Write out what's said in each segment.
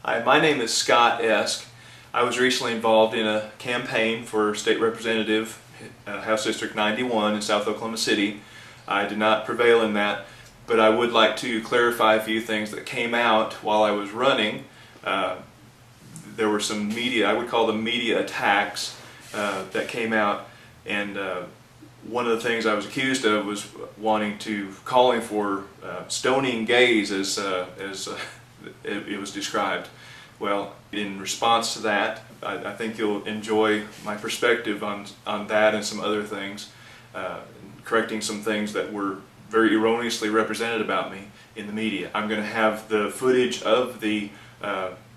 Hi, my name is Scott Esk. I was recently involved in a campaign for State Representative, House District 91 in South Oklahoma City. I did not prevail in that, but I would like to clarify a few things that came out while I was running. Uh, there were some media, I would call them media attacks, that came out, and one of the things I was accused of was calling for stoning gays, as it was described. Well, in response to that, I think you'll enjoy my perspective on that and some other things, correcting some things that were very erroneously represented about me in the media. I'm going to have the footage of the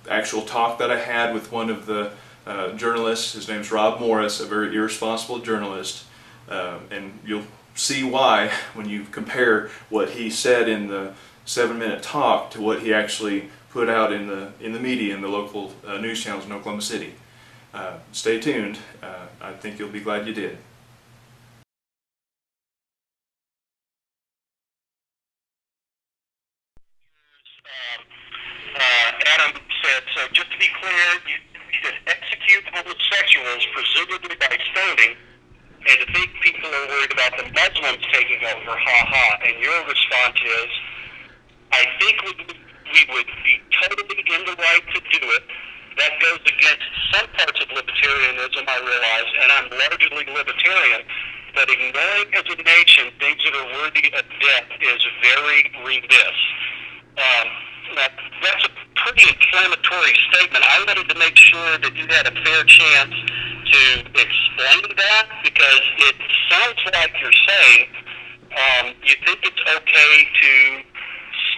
actual talk that I had with one of the journalists. His name's Rob Morris, a very irresponsible journalist, and you'll see why when you compare what he said in the 7-minute talk to what he actually put out in the media, in the local news channels in Oklahoma City. Stay tuned. I think you'll be glad you did. Adam said, so just to be clear, you said execute homosexuals, presumably by stoning, and to think people are worried about the Muslims taking over, ha ha, and your response is, I think we would be totally in the right to do it. That goes against some parts of libertarianism, I realize, and I'm largely libertarian, but ignoring as a nation things that are worthy of death is very remiss. Now, that's a pretty inflammatory statement. I wanted to make sure that you had a fair chance to explain that, because it sounds like you're saying you think it's okay to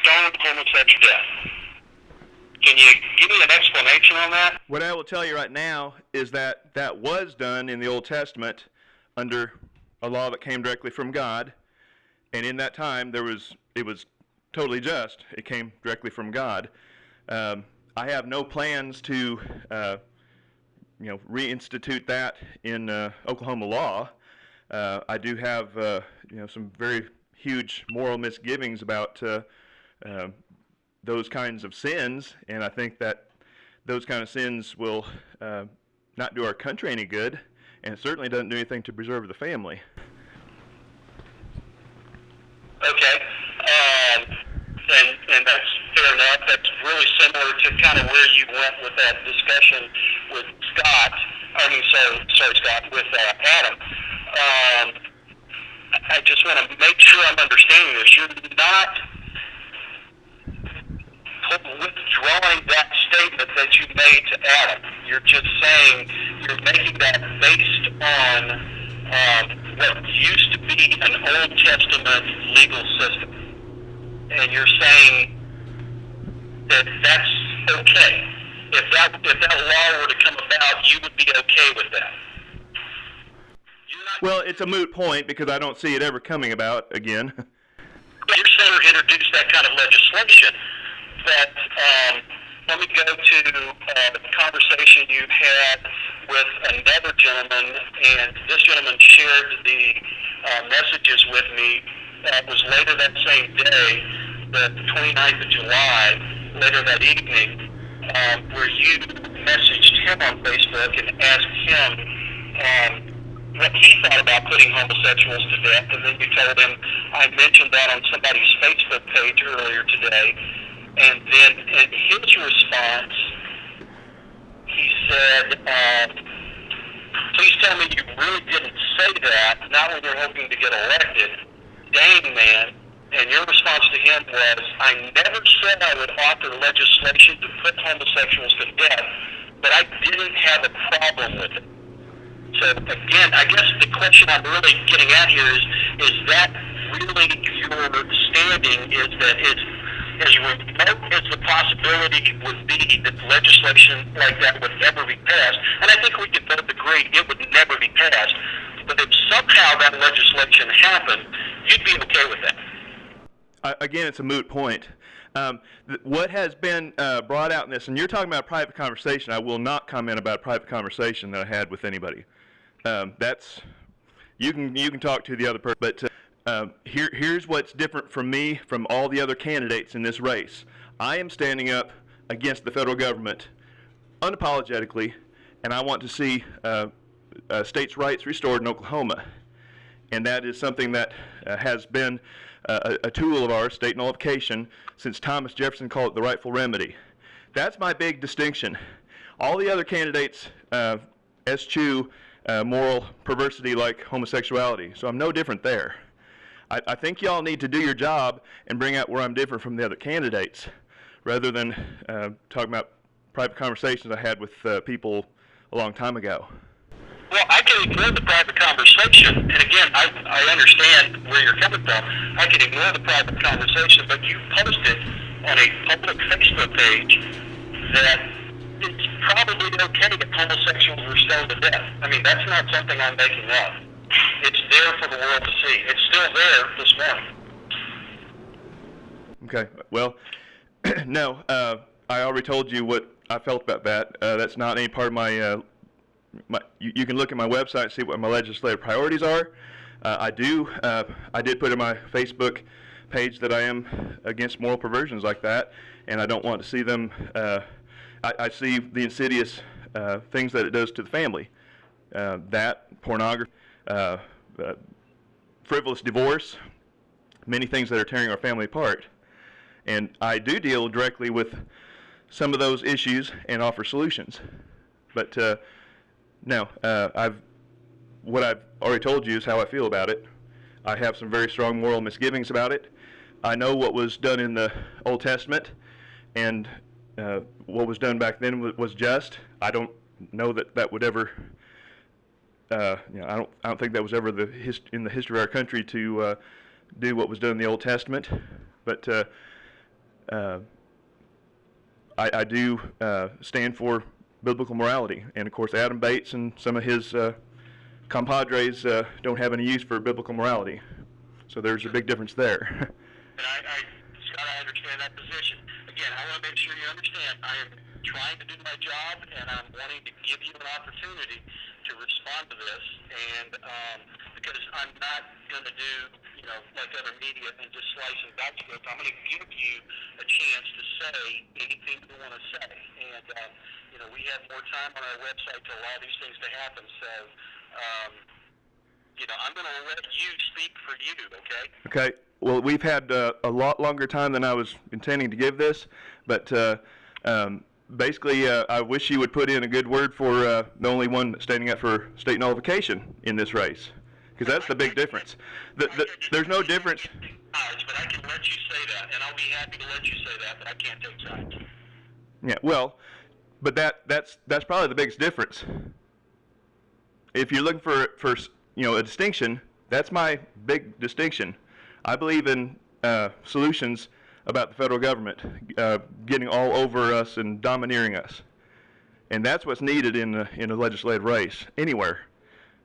stone homosexual death. Can you give me an explanation on that? What I will tell you right now is that that was done in the Old Testament under a law that came directly from God, and in that time it was totally just. It came directly from God. I have no plans to reinstitute that in Oklahoma law. I do have some very huge moral misgivings about those kinds of sins, and I think that those kind of sins will not do our country any good, and it certainly doesn't do anything to preserve the family. Okay. And that's fair enough. That's really similar to kind of where you went with that discussion with Scott. Sorry, Scott, with Adam. I just want to make sure I'm understanding this. You're not withdrawing that statement that you made to Adam. You're just saying you're making that based on what used to be an Old Testament legal system. And you're saying that that's okay. If that law were to come about, you would be okay with that. Well, it's a moot point because I don't see it ever coming about again. Your senator introduced that kind of legislation, but let me go to the conversation you had with another gentleman, and this gentleman shared the messages with me. It was later that same day, the 29th of July, later that evening, where you messaged him on Facebook and asked him what he thought about putting homosexuals to death, and then you told him, I mentioned that on somebody's Facebook page earlier today, and then in his response, he said, please tell me you really didn't say that, not when you're hoping to get elected. Dang, man. And your response to him was, I never said I would author legislation to put homosexuals to death, but I didn't have a problem with it. So again, I guess the question I'm really getting at here is that really your standing is that it's as remote as the possibility would be that legislation like that would ever be passed, and I think we could both agree it would never be passed, but if somehow that legislation happened, you'd be okay with that. Again, it's a moot point. What has been brought out in this, and you're talking about a private conversation. I will not comment about a private conversation that I had with anybody. That's you can talk to the other person, but here's what's different from me from all the other candidates in this race. I am standing up against the federal government unapologetically, and I want to see states' rights restored in Oklahoma. And that is something that has been a tool of ours, state nullification, since Thomas Jefferson called it the rightful remedy. That's my big distinction. All the other candidates eschew moral perversity like homosexuality, so I'm no different there. I think y'all need to do your job and bring out where I'm different from the other candidates, rather than talking about private conversations I had with people a long time ago. Well, I can ignore the private conversation, and again, I understand where you're coming from. I can ignore the private conversation, but you posted on a public Facebook page that it's probably okay if homosexuals are stoned to death. I mean, that's not something I'm making up. It's there for the world to see. It's still there this morning. Okay, well, no, I already told you what I felt about that. That's not any part of my you can look at my website and see what my legislative priorities are. I did put in my Facebook page that I am against moral perversions like that, and I don't want to see them. I see the insidious things that it does to the family. That, pornography, frivolous divorce, many things that are tearing our family apart. And I do deal directly with some of those issues and offer solutions. But no, what I've already told you is how I feel about it. I have some very strong moral misgivings about it. I know what was done in the Old Testament, and what was done back then was just. I don't know that that would ever. I don't think that was ever in the history of our country to do what was done in the Old Testament. But I do stand for biblical morality, and of course Adam Bates and some of his compadres don't have any use for biblical morality, so there's a big difference there. And Scott, I understand that position. Again, I want to make sure you understand I am trying to do my job, and I'm wanting to give you an opportunity to respond to this, and because I'm not going to do, like other media and just slice and dice it. I'm going to give you a chance to say anything you want to say, and we have more time on our website to allow these things to happen, so I'm going to let you speak for you, okay? Okay. Well, we've had a lot longer time than I was intending to give this, but basically, I wish you would put in a good word for the only one standing up for state nullification in this race, because that's the big difference. There's no difference. But I can let you say that, and I'll be happy to let you say that, but I can't take sides. Yeah, well, but that's probably the biggest difference. If you're looking for a distinction, that's my big distinction. I believe in solutions about the federal government getting all over us and domineering us, and that's what's needed in a legislative race anywhere,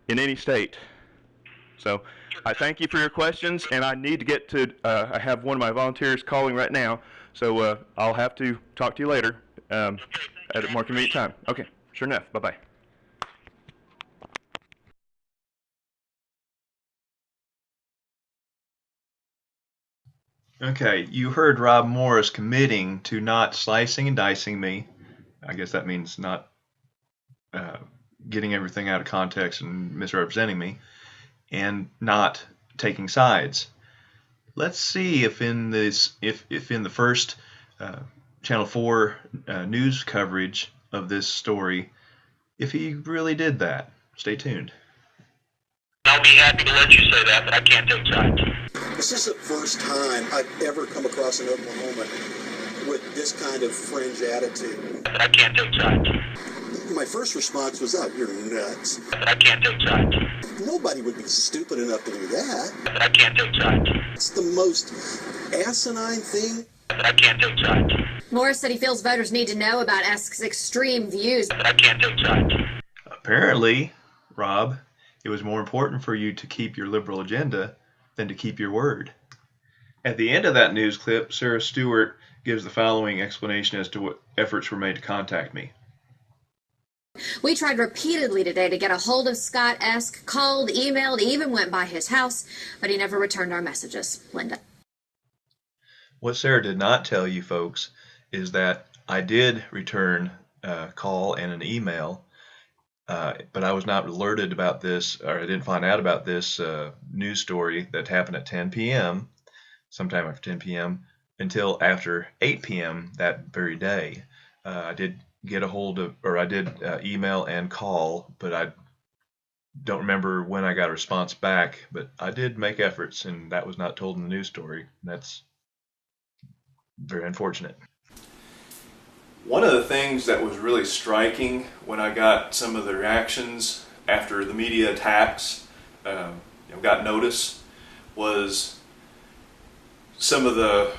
in any state. So I thank you for your questions, and I need to get to. I have one of my volunteers calling right now, so I'll have to talk to you later at a more convenient time. Okay, sure enough. Bye bye. Okay, you heard Rob Morris committing to not slicing and dicing me. I guess that means not getting everything out of context and misrepresenting me, and not taking sides. Let's see if in the first Channel 4 news coverage of this story, if he really did that. Stay tuned. I'll be happy to let you say that, but I can't take sides. This is the first time I've ever come across an Oklahoman with this kind of fringe attitude. But I can't take sides. My first response was, "Oh, you're nuts." But I can't take sides. Nobody would be stupid enough to do that. But I can't take sides. It's the most asinine thing. But I can't take sides. Morris said he feels voters need to know about Esk's extreme views. But I can't take sides. Apparently, Rob, it was more important for you to keep your liberal agenda than to keep your word. At the end of that news clip, Sarah Stewart gives the following explanation as to what efforts were made to contact me. We tried repeatedly today to get a hold of Scott Esk, called, emailed, even went by his house, but he never returned our messages. Linda. What Sarah did not tell you folks is that I did return a call and an email, but I was not alerted about this, or I didn't find out about this news story that happened at 10 p.m., sometime after 10 p.m., until after 8 p.m. that very day. I did get a hold of, or I did email and call, but I don't remember when I got a response back. But I did make efforts, and that was not told in the news story. That's very unfortunate. One of the things that was really striking when I got some of the reactions after the media attacks got notice was some of the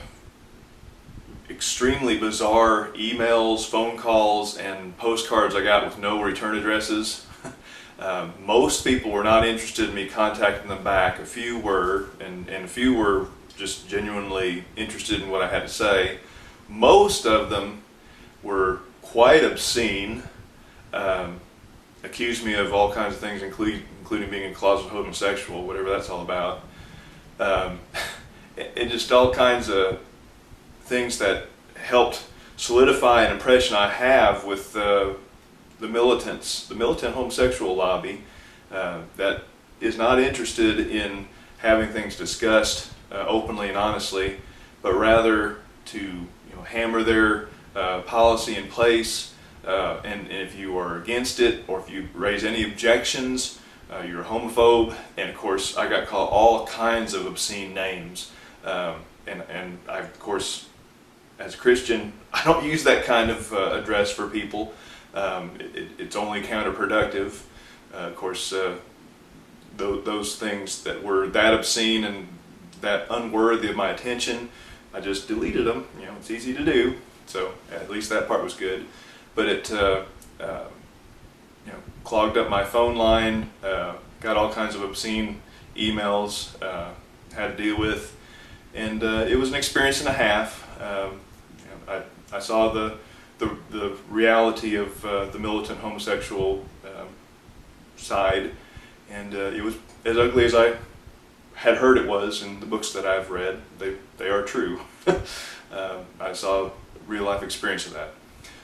extremely bizarre emails, phone calls, and postcards I got with no return addresses. Most people were not interested in me contacting them back. A few were, and a few were just genuinely interested in what I had to say. Most of them were quite obscene, accused me of all kinds of things, including being a closet homosexual, whatever that's all about, and just all kinds of things that helped solidify an impression I have with the militant homosexual lobby that is not interested in having things discussed openly and honestly, but rather to hammer their policy in place, and if you are against it or if you raise any objections, you're a homophobe. And of course I got called all kinds of obscene names, and I, of course, as a Christian, I don't use that kind of address for people. It's only counterproductive. Of course, those things that were that obscene and that unworthy of my attention, I just deleted them. It's easy to do, so at least that part was good. But it clogged up my phone line, got all kinds of obscene emails had to deal with, and it was an experience and a half. I saw the reality of the militant homosexual side, and it was as ugly as I had heard it was in the books that I've read. They are true. I saw a real life experience of that.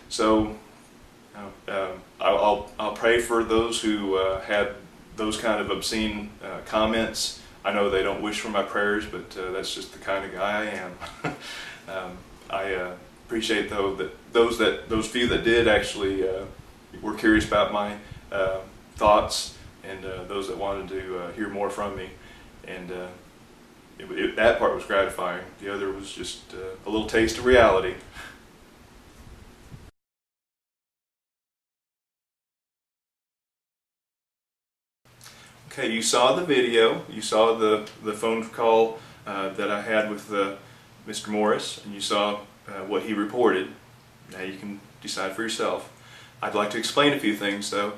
So I'll pray for those who had those kind of obscene comments. I know they don't wish for my prayers, but that's just the kind of guy I am. I appreciate though that those few that did actually were curious about my thoughts, and those that wanted to hear more from me, and that part was gratifying. The other was just a little taste of reality. Okay, you saw the video, you saw the phone call that I had with Mr. Morris, and you saw what he reported. Now you can decide for yourself. I'd like to explain a few things though.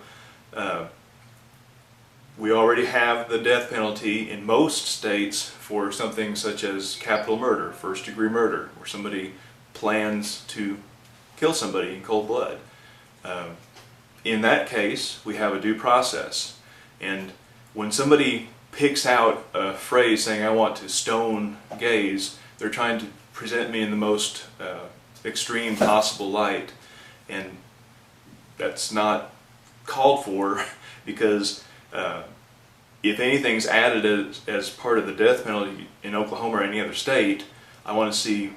We already have the death penalty in most states for something such as capital murder, first-degree murder, where somebody plans to kill somebody in cold blood. In that case, we have a due process, and when somebody picks out a phrase saying, "I want to stone gays," they're trying to present me in the most extreme possible light, and that's not called for, because if anything's added as part of the death penalty in Oklahoma or any other state, I want to see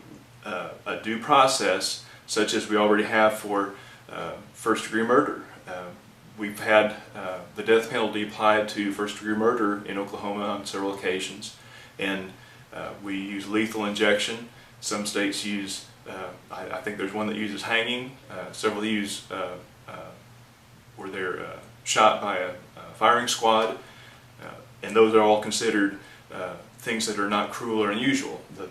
a due process such as we already have for first-degree murder. We've had the death penalty applied to first-degree murder in Oklahoma on several occasions, and we use lethal injection. Some states use, I think there's one that uses hanging. Several use where they're shot by a firing squad, and those are all considered things that are not cruel or unusual. The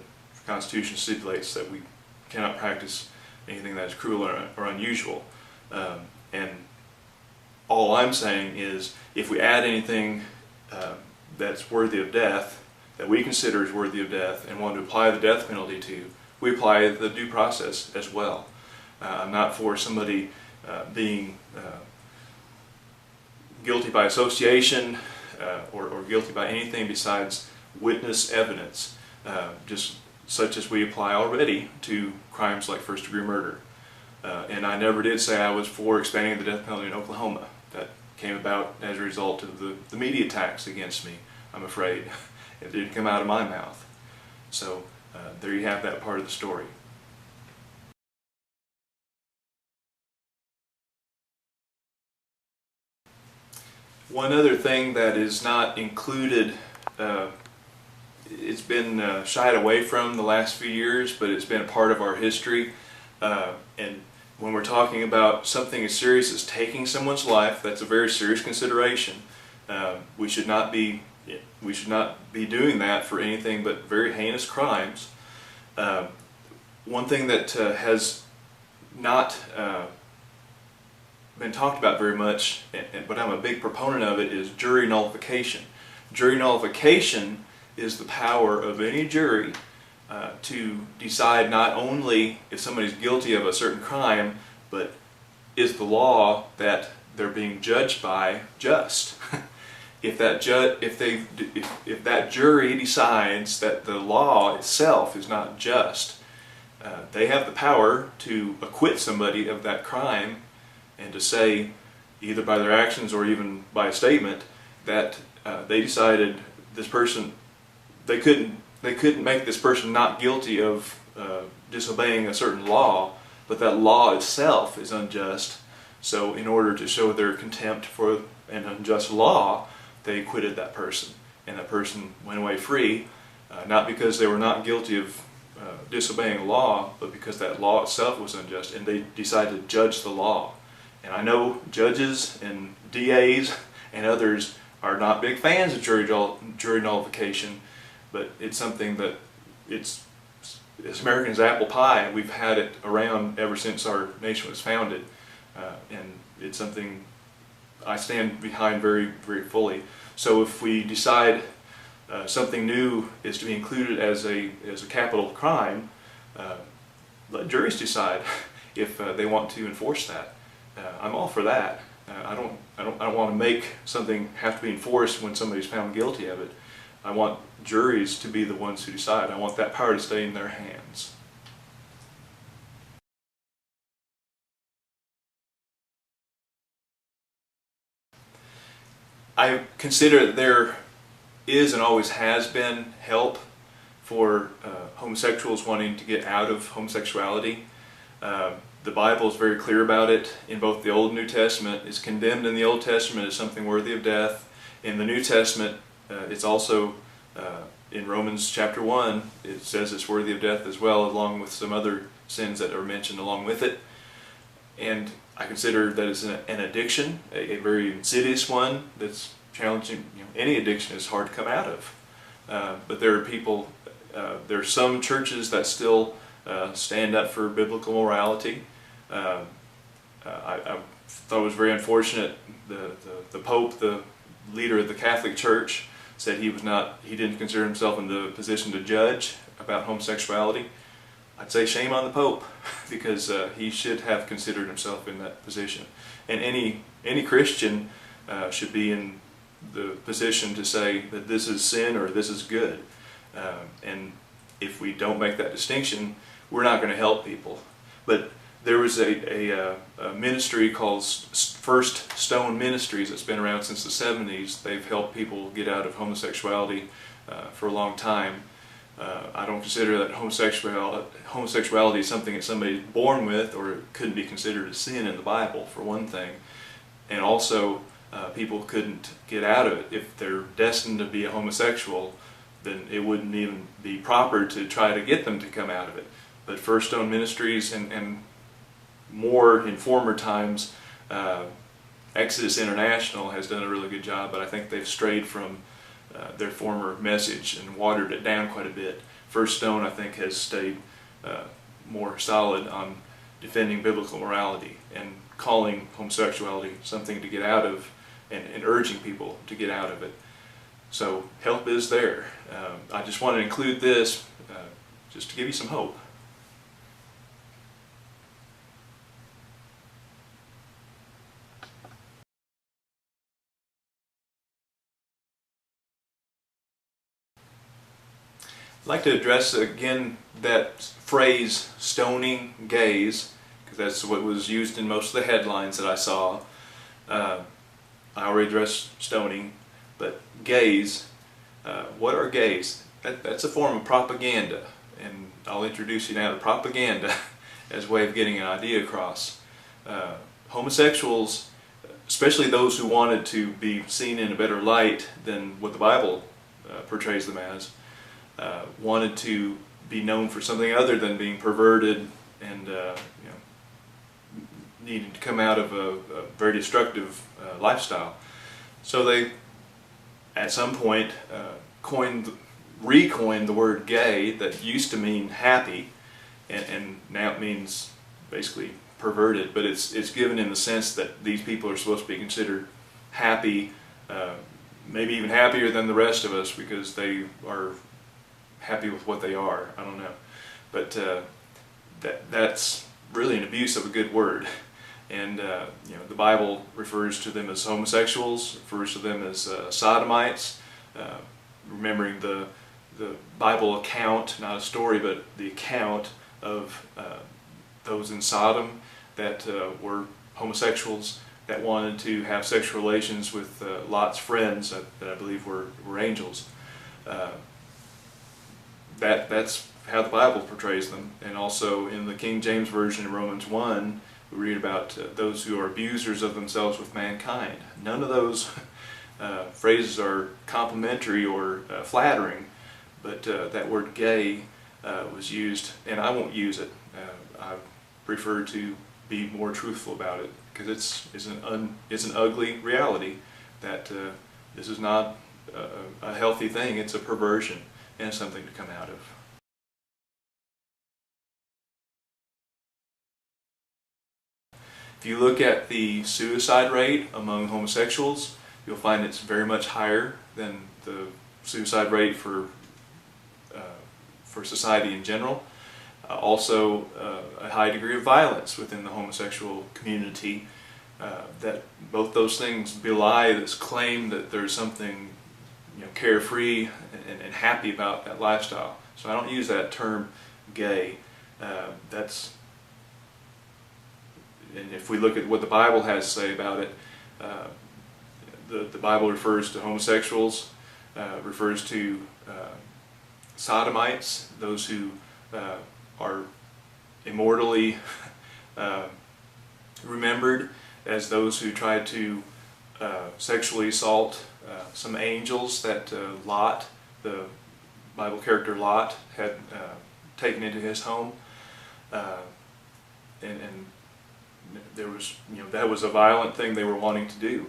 Constitution stipulates that we cannot practice anything that is cruel or unusual. And all I'm saying is, if we add anything that's worthy of death, that we consider is worthy of death, and want to apply the death penalty to, we apply the due process as well. I'm not for somebody being guilty by association or guilty by anything besides witness evidence, just such as we apply already to crimes like first-degree murder. And I never did say I was for expanding the death penalty in Oklahoma. That came about as a result of the media attacks against me, I'm afraid. It didn't come out of my mouth. So there you have that part of the story. One other thing that is not included, it's been shied away from the last few years, but it's been a part of our history. And when we're talking about something as serious as taking someone's life, that's a very serious consideration. We should not be doing that for anything but very heinous crimes. One thing that has not been talked about very much, but I'm a big proponent of it, is jury nullification. Jury nullification is the power of any jury to decide not only if somebody's guilty of a certain crime, but is the law that they're being judged by just. If that jury decides that the law itself is not just, they have the power to acquit somebody of that crime and to say, either by their actions or even by a statement, that they decided this person, they couldn't make this person not guilty of disobeying a certain law, but that law itself is unjust. So in order to show their contempt for an unjust law, they acquitted that person, and that person went away free, not because they were not guilty of disobeying law, but because that law itself was unjust, and they decided to judge the law. And I know judges and DAs and others are not big fans of jury nullification, but it's something that it's American as apple pie. We've had it around ever since our nation was founded, and it's something I stand behind very, very fully. So if we decide something new is to be included as a capital crime, let juries decide if they want to enforce that. I'm all for that. I don't want to make something have to be enforced when somebody's found guilty of it. I want juries to be the ones who decide. I want that power to stay in their hands. I consider that there is and always has been help for homosexuals wanting to get out of homosexuality. The Bible is very clear about it in both the Old and New Testament. It's condemned in the Old Testament as something worthy of death. In the New Testament, it's also in Romans chapter 1, it says it's worthy of death as well, along with some other sins that are mentioned along with it. And I consider that it's an addiction, a very insidious one that's challenging. Any addiction is hard to come out of. But there are people, there are some churches that still stand up for biblical morality. I thought it was very unfortunate. The Pope, the leader of the Catholic Church, said he didn't consider himself in the position to judge about homosexuality. I'd say shame on the Pope, because he should have considered himself in that position. And any Christian should be in the position to say that this is sin or this is good. And if we don't make that distinction, we're not going to help people. But there was a ministry called First Stone Ministries that's been around since the 70s. They've helped people get out of homosexuality for a long time. I don't consider that homosexuality is something that somebody's born with, or it couldn't be considered a sin in the Bible, for one thing. And also, people couldn't get out of it. If they're destined to be a homosexual, then it wouldn't even be proper to try to get them to come out of it. But First Stone Ministries and more in former times, Exodus International has done a really good job, but I think they've strayed from their former message and watered it down quite a bit. First Stone, I think, has stayed more solid on defending biblical morality and calling homosexuality something to get out of, and urging people to get out of it. So help is there. I just want to include this just to give you some hope. I'd like to address again that phrase, stoning gays, because that's what was used in most of the headlines that I saw. I already addressed stoning, but gays, what are gays? That's a form of propaganda, and I'll introduce you now to propaganda as a way of getting an idea across. Homosexuals, especially those who wanted to be seen in a better light than what the Bible portrays them as, wanted to be known for something other than being perverted and needing to come out of a very destructive lifestyle. So they, at some point, recoined the word gay that used to mean happy, and now it means basically perverted, but it's given in the sense that these people are supposed to be considered happy, maybe even happier than the rest of us because they are happy with what they are. I don't know, but that's really an abuse of a good word. And the Bible refers to them as homosexuals, refers to them as sodomites. Remembering the Bible account, not a story, but the account of those in Sodom that were homosexuals that wanted to have sexual relations with Lot's friends that I believe were angels. That's how the Bible portrays them. And also in the King James Version in Romans 1, we read about those who are abusers of themselves with mankind. None of those phrases are complimentary or flattering, but that word gay was used, and I won't use it. I prefer to be more truthful about it because it's an ugly reality that this is not a healthy thing. It's a perversion and something to come out of. If you look at the suicide rate among homosexuals, you'll find it's very much higher than the suicide rate for society in general. Also, a high degree of violence within the homosexual community. That both those things belie this claim that there's something carefree and happy about that lifestyle. So I don't use that term gay. And if we look at what the Bible has to say about it, the Bible refers to homosexuals, refers to sodomites, those who are immortally remembered as those who tried to sexually assault some angels that Lot, the Bible character Lot, had taken into his home. And there was, that was a violent thing they were wanting to do.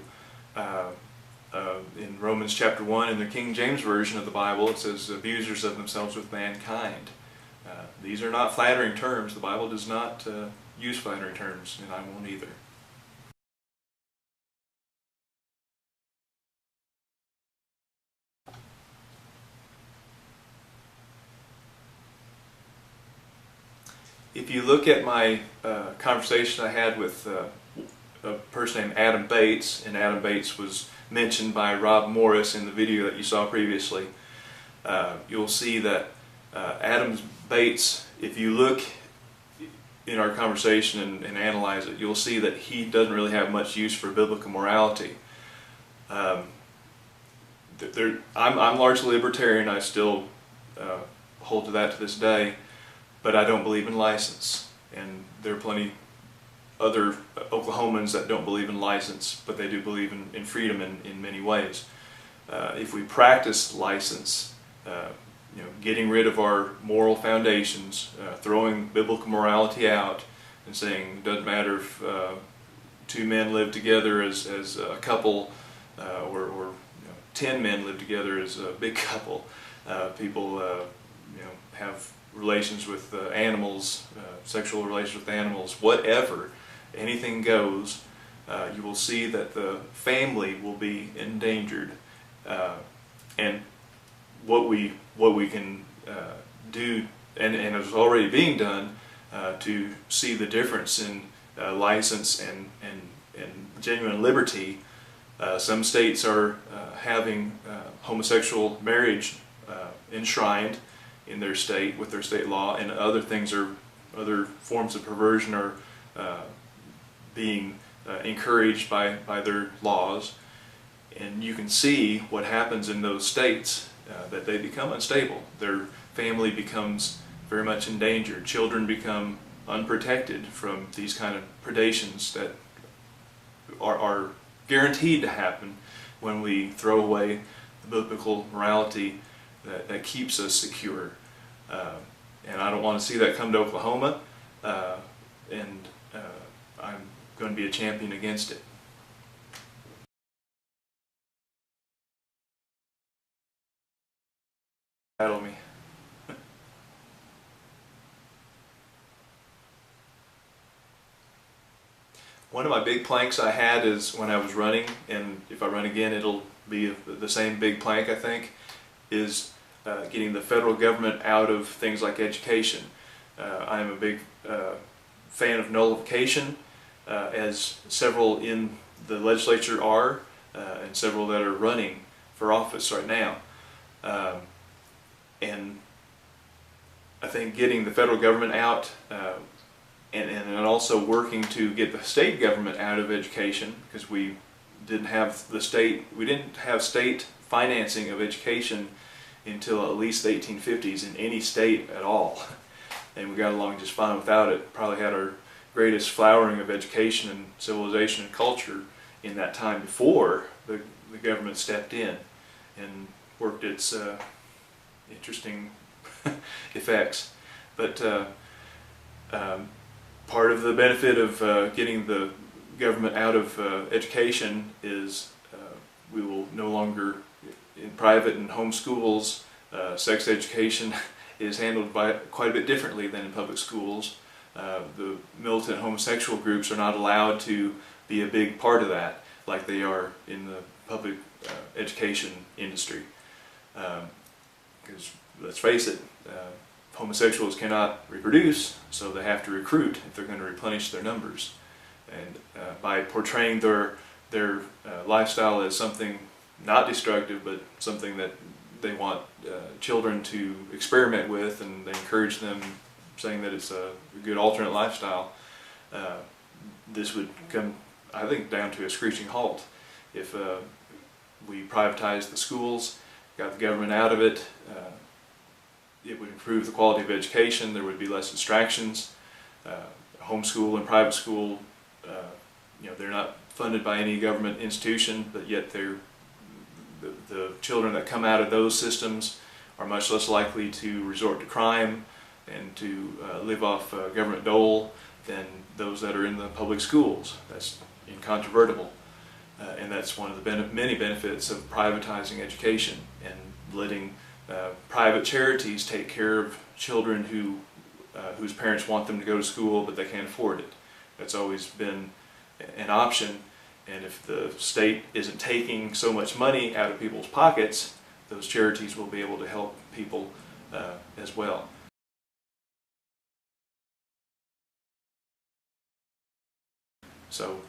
In Romans chapter 1, in the King James Version of the Bible, it says, abusers of themselves with mankind. These are not flattering terms. The Bible does not use flattering terms, and I won't either. If you look at my conversation I had with a person named Adam Bates, and Adam Bates was mentioned by Rob Morris in the video that you saw previously, you'll see that Adam Bates, if you look in our conversation and analyze it, you'll see that he doesn't really have much use for biblical morality. I'm largely libertarian. I still hold to that to this day. But I don't believe in license, and there are plenty other Oklahomans that don't believe in license, but they do believe in freedom in many ways. If we practice license, getting rid of our moral foundations, throwing biblical morality out, and saying it doesn't matter if two men live together as a couple, or 10 men live together as a big couple. People have relations with animals, sexual relations with animals, whatever, anything goes. You will see that the family will be endangered, and what we can do, and it's already being done, to see the difference in license and genuine liberty. Some states are having homosexual marriage enshrined in their state with their state law, and other forms of perversion are being encouraged by their laws. And you can see what happens in those states, that they become unstable. Their family becomes very much endangered. Children become unprotected from these kind of predations that are guaranteed to happen when we throw away the biblical morality that keeps us secure. And I don't want to see that come to Oklahoma, and I'm going to be a champion against it. Battle me. One of my big planks I had is when I was running, and if I run again it'll be the same big plank, I think, is getting the federal government out of things like education. I'm a big fan of nullification, as several in the legislature are, and several that are running for office right now. And I think getting the federal government out, and also working to get the state government out of education, because we didn't have state financing of education until at least the 1850s in any state at all, and we got along just fine without it. Probably had our greatest flowering of education and civilization and culture in that time before the government stepped in and worked its interesting effects. But part of the benefit of getting the government out of education is we will no longer, in private and home schools, sex education is handled quite a bit differently than in public schools. The militant homosexual groups are not allowed to be a big part of that like they are in the public education industry. Because let's face it, homosexuals cannot reproduce, so they have to recruit if they're going to replenish their numbers. And by portraying their lifestyle as something not destructive, but something that they want children to experiment with, and they encourage them, saying that it's a good alternate lifestyle, this would come, I think, down to a screeching halt. If we privatized the schools, got the government out of it, it would improve the quality of education. There would be less distractions. Homeschool and private school, they're not funded by any government institution, but yet the children that come out of those systems are much less likely to resort to crime and to live off government dole than those that are in the public schools. That's incontrovertible. And that's one of the many benefits of privatizing education and letting private charities take care of children whose parents want them to go to school but they can't afford it. That's always been an option, and if the state isn't taking so much money out of people's pockets, those charities will be able to help people as well. So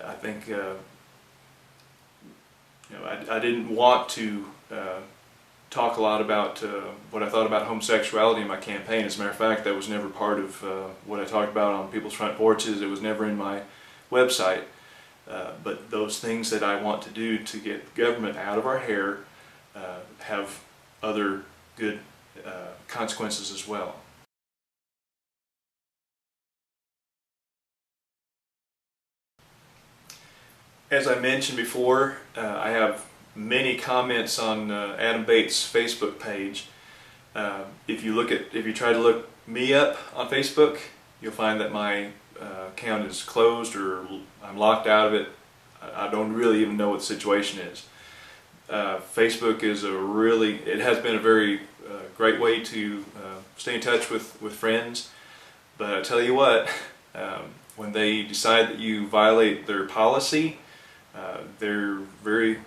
I think I didn't want to talk a lot about what I thought about homosexuality in my campaign. As a matter of fact, that was never part of what I talked about on people's front porches. It was never in my website. But those things that I want to do to get government out of our hair have other good consequences as well. As I mentioned before, I have many comments on Adam Bates' Facebook page. If you try to look me up on Facebook, you'll find that my account is closed or I'm locked out of it. I don't really even know what the situation is. Facebook is it has been a very great way to stay in touch with friends, but I tell you what, when they decide that you violate their policy, they're very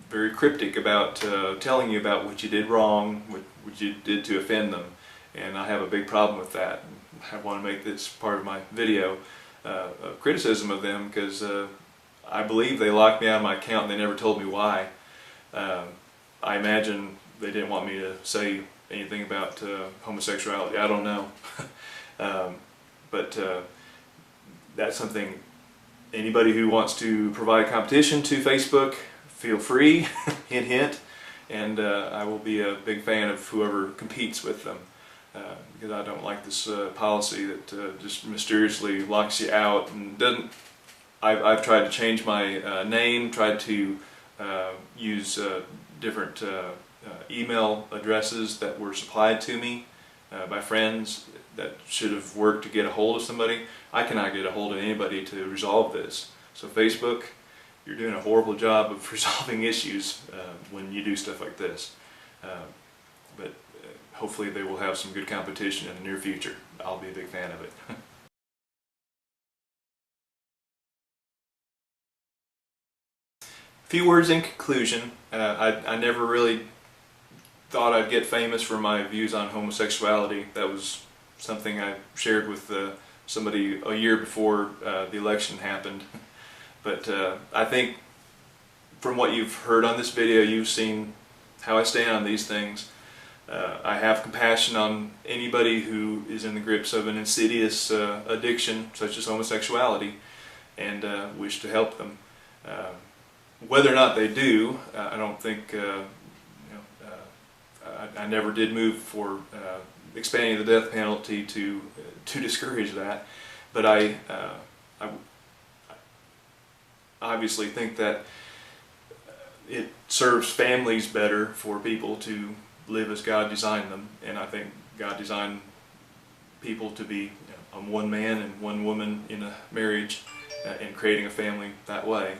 cryptic about telling you about what you did wrong, what you did to offend them, and I have a big problem with that. I want to make this part of my video a criticism of them, because I believe they locked me out of my account and they never told me why. I imagine they didn't want me to say anything about homosexuality. I don't know. but that's something, anybody who wants to provide competition to Facebook, feel free, hint hint, and I will be a big fan of whoever competes with them, because I don't like this policy that just mysteriously locks you out and doesn't. I've tried to change my name, tried to use different email addresses that were supplied to me by friends that should have worked to get a hold of somebody. I cannot get a hold of anybody to resolve this. So Facebook, you're doing a horrible job of resolving issues when you do stuff like this. But hopefully they will have some good competition in the near future. I'll be a big fan of it. A few words in conclusion. I never really thought I'd get famous for my views on homosexuality. That was something I shared with somebody a year before the election happened. But I think from what you've heard on this video, you've seen how I stand on these things. I have compassion on anybody who is in the grips of an insidious addiction such as homosexuality, and wish to help them. Whether or not they do, I don't think, I never did move for expanding the death penalty to discourage that, but I obviously think that it serves families better for people to live as God designed them, and I think God designed people to be one man and one woman in a marriage and creating a family that way,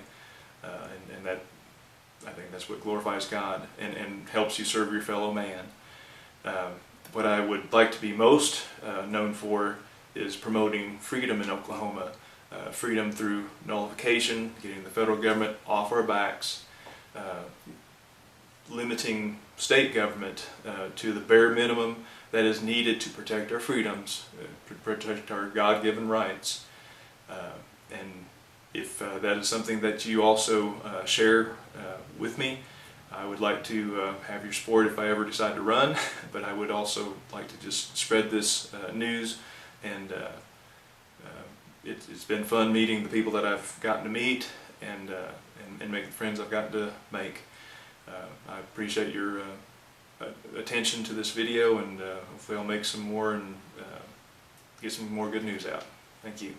and that, I think that's what glorifies God and helps you serve your fellow man. What I would like to be most known for is promoting freedom in Oklahoma, freedom through nullification, getting the federal government off our backs, limiting state government to the bare minimum that is needed to protect our freedoms, protect our God-given rights. And if that is something that you also share with me, I would like to have your support if I ever decide to run, but I would also like to just spread this news, and it's been fun meeting the people that I've gotten to meet and make the friends I've gotten to make. I appreciate your attention to this video, and hopefully I'll make some more and get some more good news out. Thank you.